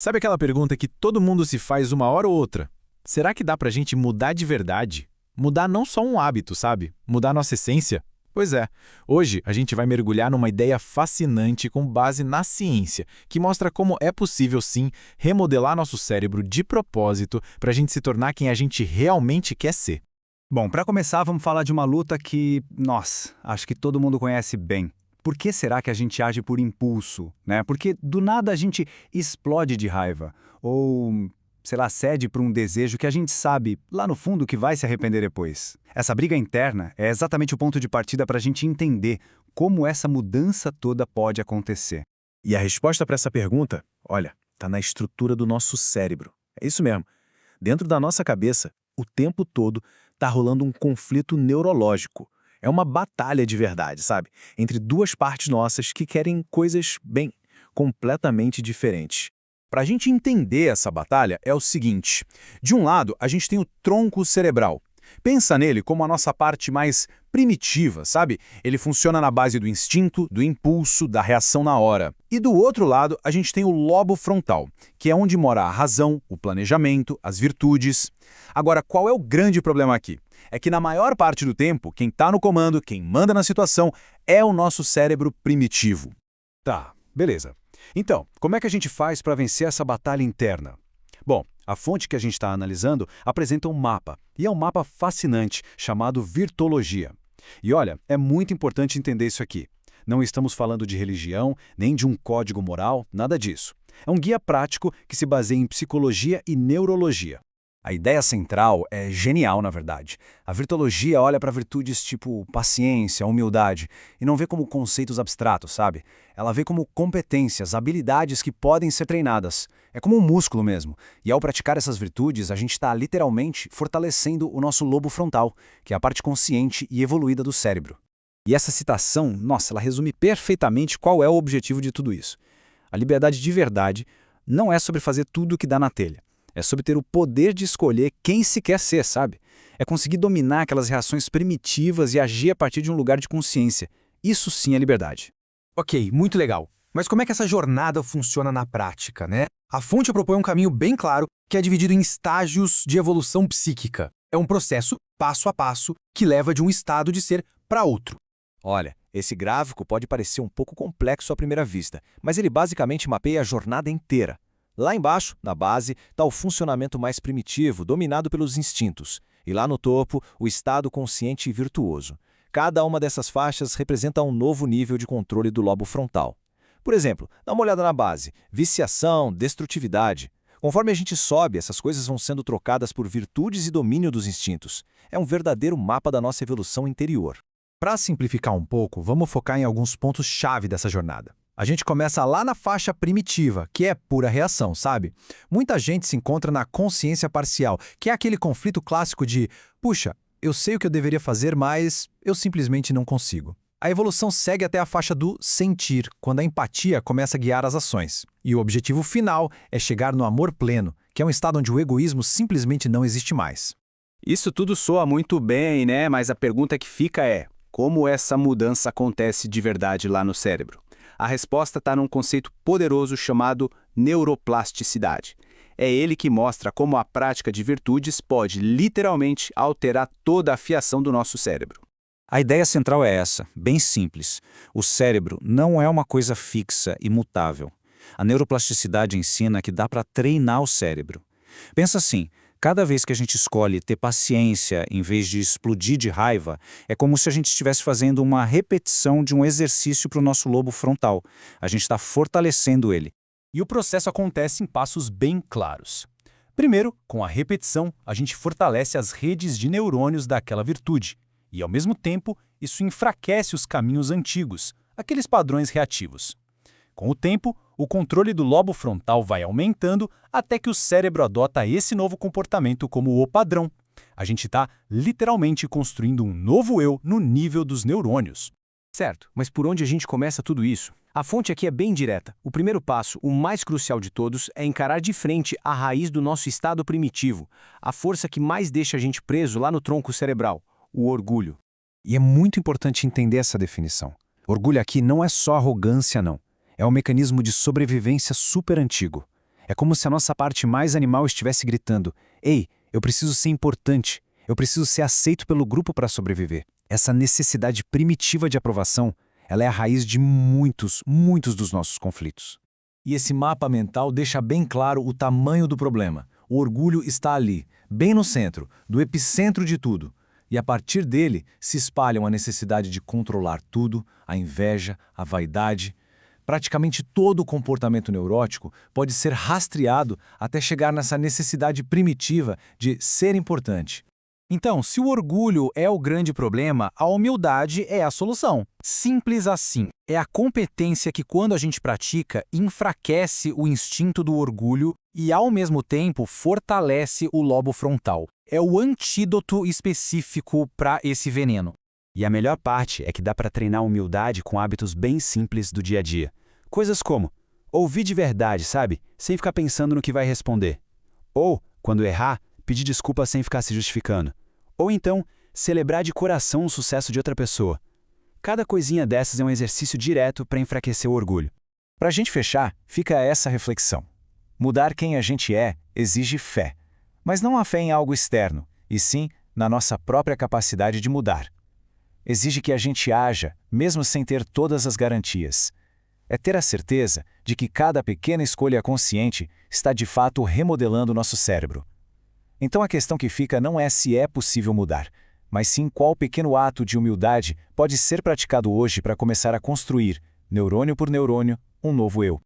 Sabe aquela pergunta que todo mundo se faz uma hora ou outra? Será que dá pra gente mudar de verdade? Mudar não só um hábito, sabe? Mudar nossa essência? Pois é, hoje a gente vai mergulhar numa ideia fascinante com base na ciência, que mostra como é possível sim remodelar nosso cérebro de propósito para a gente se tornar quem a gente realmente quer ser. Bom, para começar, vamos falar de uma luta que, nossa, acho que todo mundo conhece bem. Por que será que a gente age por impulso, né? Porque do nada a gente explode de raiva ou, sei lá, cede para um desejo que a gente sabe lá no fundo que vai se arrepender depois. Essa briga interna é exatamente o ponto de partida para a gente entender como essa mudança toda pode acontecer. E a resposta para essa pergunta, olha, está na estrutura do nosso cérebro. É isso mesmo. Dentro da nossa cabeça, o tempo todo está rolando um conflito neurológico. É uma batalha de verdade, sabe? Entre duas partes nossas que querem coisas, bem, completamente diferentes. Para a gente entender essa batalha é o seguinte: de um lado, a gente tem o tronco cerebral. Pensa nele como a nossa parte mais primitiva, sabe? Ele funciona na base do instinto, do impulso, da reação na hora. E do outro lado, a gente tem o lobo frontal, que é onde mora a razão, o planejamento, as virtudes. Agora, qual é o grande problema aqui? É que na maior parte do tempo, quem está no comando, quem manda na situação, é o nosso cérebro primitivo. Tá, beleza. Então, como é que a gente faz para vencer essa batalha interna? Bom, a fonte que a gente está analisando apresenta um mapa, e é um mapa fascinante, chamado Virtologia. E olha, é muito importante entender isso aqui. Não estamos falando de religião, nem de um código moral, nada disso. É um guia prático que se baseia em psicologia e neurologia. A ideia central é genial, na verdade. A virtologia olha para virtudes tipo paciência, humildade, e não vê como conceitos abstratos, sabe? Ela vê como competências, habilidades que podem ser treinadas. É como um músculo mesmo. E ao praticar essas virtudes, a gente está literalmente fortalecendo o nosso lobo frontal, que é a parte consciente e evoluída do cérebro. E essa citação, nossa, ela resume perfeitamente qual é o objetivo de tudo isso. A liberdade de verdade não é sobre fazer tudo o que dá na telha. É sobre ter o poder de escolher quem se quer ser, sabe? É conseguir dominar aquelas reações primitivas e agir a partir de um lugar de consciência. Isso sim é liberdade. Ok, muito legal. Mas como é que essa jornada funciona na prática, né? A fonte propõe um caminho bem claro que é dividido em estágios de evolução psíquica. É um processo, passo a passo, que leva de um estado de ser para outro. Olha, esse gráfico pode parecer um pouco complexo à primeira vista, mas ele basicamente mapeia a jornada inteira. Lá embaixo, na base, está o funcionamento mais primitivo, dominado pelos instintos. E lá no topo, o estado consciente e virtuoso. Cada uma dessas faixas representa um novo nível de controle do lobo frontal. Por exemplo, dá uma olhada na base: viciação, destrutividade. Conforme a gente sobe, essas coisas vão sendo trocadas por virtudes e domínio dos instintos. É um verdadeiro mapa da nossa evolução interior. Para simplificar um pouco, vamos focar em alguns pontos-chave dessa jornada. A gente começa lá na faixa primitiva, que é pura reação, sabe? Muita gente se encontra na consciência parcial, que é aquele conflito clássico de puxa, eu sei o que eu deveria fazer, mas eu simplesmente não consigo. A evolução segue até a faixa do sentir, quando a empatia começa a guiar as ações. E o objetivo final é chegar no amor pleno, que é um estado onde o egoísmo simplesmente não existe mais. Isso tudo soa muito bem, né? Mas a pergunta que fica é: como essa mudança acontece de verdade lá no cérebro? A resposta está num conceito poderoso chamado neuroplasticidade. É ele que mostra como a prática de virtudes pode literalmente alterar toda a fiação do nosso cérebro. A ideia central é essa, bem simples. O cérebro não é uma coisa fixa, imutável. A neuroplasticidade ensina que dá para treinar o cérebro. Pensa assim: cada vez que a gente escolhe ter paciência em vez de explodir de raiva, é como se a gente estivesse fazendo uma repetição de um exercício para o nosso lobo frontal. A gente está fortalecendo ele. E o processo acontece em passos bem claros. Primeiro, com a repetição, a gente fortalece as redes de neurônios daquela virtude. E, ao mesmo tempo, isso enfraquece os caminhos antigos, aqueles padrões reativos. Com o tempo, o controle do lobo frontal vai aumentando até que o cérebro adota esse novo comportamento como o padrão. A gente está literalmente construindo um novo eu no nível dos neurônios. Certo, mas por onde a gente começa tudo isso? A fonte aqui é bem direta. O primeiro passo, o mais crucial de todos, é encarar de frente a raiz do nosso estado primitivo, a força que mais deixa a gente preso lá no tronco cerebral, o orgulho. E é muito importante entender essa definição. Orgulho aqui não é só arrogância, não. É um mecanismo de sobrevivência super antigo. É como se a nossa parte mais animal estivesse gritando: ei, eu preciso ser importante, eu preciso ser aceito pelo grupo para sobreviver. Essa necessidade primitiva de aprovação, ela é a raiz de muitos dos nossos conflitos. E esse mapa mental deixa bem claro o tamanho do problema. O orgulho está ali, bem no centro, do epicentro de tudo. E a partir dele se espalham a necessidade de controlar tudo, a inveja, a vaidade. Praticamente todo o comportamento neurótico pode ser rastreado até chegar nessa necessidade primitiva de ser importante. Então, se o orgulho é o grande problema, a humildade é a solução. Simples assim. É a competência que, quando a gente pratica, enfraquece o instinto do orgulho e, ao mesmo tempo, fortalece o lobo frontal. É o antídoto específico para esse veneno. E a melhor parte é que dá para treinar a humildade com hábitos bem simples do dia a dia. Coisas como ouvir de verdade, sabe? Sem ficar pensando no que vai responder. Ou, quando errar, pedir desculpa sem ficar se justificando. Ou então, celebrar de coração o sucesso de outra pessoa. Cada coisinha dessas é um exercício direto para enfraquecer o orgulho. Para a gente fechar, fica essa reflexão. Mudar quem a gente é exige fé. Mas não a fé em algo externo, e sim na nossa própria capacidade de mudar. Exige que a gente haja, mesmo sem ter todas as garantias. É ter a certeza de que cada pequena escolha consciente está de fato remodelando nosso cérebro. Então a questão que fica não é se é possível mudar, mas sim qual pequeno ato de humildade pode ser praticado hoje para começar a construir, neurônio por neurônio, um novo eu.